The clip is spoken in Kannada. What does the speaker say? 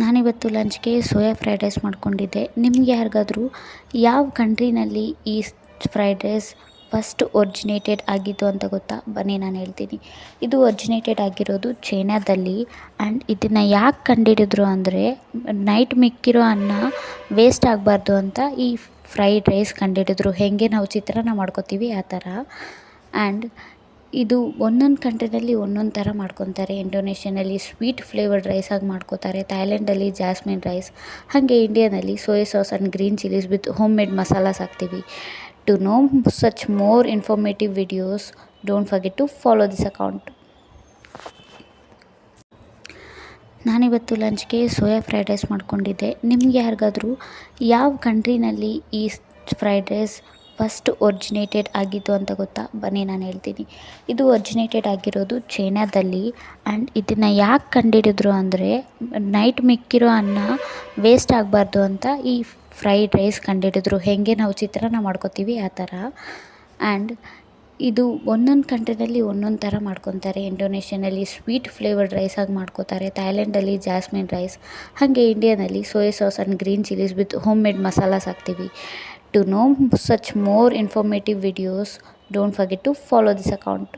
ನಾನಿವತ್ತು ಲಂಚ್ಗೆ ಸೋಯಾ ಫ್ರೈಡ್ ರೈಸ್ ಮಾಡ್ಕೊಂಡಿದ್ದೆ. ನಿಮ್ಗೆ ಯಾರಿಗಾದರೂ ಯಾವ ಕಂಟ್ರಿನಲ್ಲಿ ಈ ಫ್ರೈಡ್ ರೈಸ್ ಫಸ್ಟ್ ಒರ್ಜಿನೇಟೆಡ್ ಆಗಿದ್ದು ಅಂತ ಗೊತ್ತಾ? ಬನ್ನಿ ನಾನು ಹೇಳ್ತೀನಿ. ಇದು ಒರ್ಜಿನೇಟೆಡ್ ಆಗಿರೋದು ಚೈನಾದಲ್ಲಿ. ಆ್ಯಂಡ್ ಇದನ್ನು ಯಾಕೆ ಕಂಡುಹಿಡಿದ್ರು ಅಂದರೆ, ನೈಟ್ ಮಿಕ್ಕಿರೋ ಅನ್ನ ವೇಸ್ಟ್ ಆಗಬಾರ್ದು ಅಂತ ಈ ಫ್ರೈಡ್ ರೈಸ್ ಕಂಡುಹಿಡಿದ್ರು. ಹೇಗೆ ನಾವು ಚಿತ್ರಾನ್ನ ಮಾಡ್ಕೋತೀವಿ ಆ ಥರ. ಆ್ಯಂಡ್ ಇದು ಒಂದೊಂದು ಕಂಟ್ರಿನಲ್ಲಿ ಒಂದೊಂದು ಥರ ಮಾಡ್ಕೊತಾರೆ. ಇಂಡೋನೇಷ್ಯಾನಲ್ಲಿ ಸ್ವೀಟ್ ಫ್ಲೇವರ್ಡ್ ರೈಸ್ ಆಗಿ ಮಾಡ್ಕೋತಾರೆ, ಥೈಲ್ಯಾಂಡಲ್ಲಿ ಜಾಸ್ಮಿನ್ ರೈಸ್, ಹಾಗೆ ಇಂಡಿಯಾದಲ್ಲಿ soya sauce and green chillies with home made masalas ಹಾಕ್ತೀವಿ. To know such more informative videos, don't forget to follow this account. ನಾನಿವತ್ತು ಲಂಚ್ಗೆ ಸೋಯಾ ಫ್ರೈಡ್ ರೈಸ್ ಮಾಡ್ಕೊಂಡಿದ್ದೆ. ನಿಮ್ಗೆ ಯಾರಿಗಾದರೂ ಯಾವ ಕಂಟ್ರಿನಲ್ಲಿ ಈ ಫ್ರೈಡ್ ರೈಸ್ ಫಸ್ಟ್ ಒರ್ಜಿನೇಟೆಡ್ ಆಗಿದ್ದು ಅಂತ ಗೊತ್ತಾ? ಬನ್ನಿ ನಾನು ಹೇಳ್ತೀನಿ. ಇದು ಒರ್ಜಿನೇಟೆಡ್ ಆಗಿರೋದು ಚೈನಾದಲ್ಲಿ. ಆ್ಯಂಡ್ ಇದನ್ನು ಯಾಕೆ ಕಂಡುಹಿಡಿದ್ರು ಅಂದರೆ, ನೈಟ್ ಮಿಕ್ಕಿರೋ ಅನ್ನ ವೇಸ್ಟ್ ಆಗಬಾರ್ದು ಅಂತ ಈ ಫ್ರೈಡ್ ರೈಸ್ ಕಂಡುಹಿಡಿದ್ರು. ಹೇಗೆ ನಾವು ಚಿತ್ರಾನ್ನ ಮಾಡ್ಕೋತೀವಿ ಆ ಥರ. ಆ್ಯಂಡ್ ಇದು ಒಂದೊಂದು ಕಂಟ್ರಿನಲ್ಲಿ ಒಂದೊಂದು ಥರ ಮಾಡ್ಕೊತಾರೆ. ಇಂಡೋನೇಷ್ಯಾನಲ್ಲಿ ಸ್ವೀಟ್ ಫ್ಲೇವರ್ಡ್ ರೈಸ್ ಆಗಿ ಮಾಡ್ಕೋತಾರೆ, ಥೈಲ್ಯಾಂಡಲ್ಲಿ ಜಾಸ್ಮಿನ್ ರೈಸ್, ಹಾಗೆ ಇಂಡಿಯಾದಲ್ಲಿ soya sauce and green chillies with home made masalas ಹಾಕ್ತೀವಿ. To know such more informative videos, don't forget to follow this account.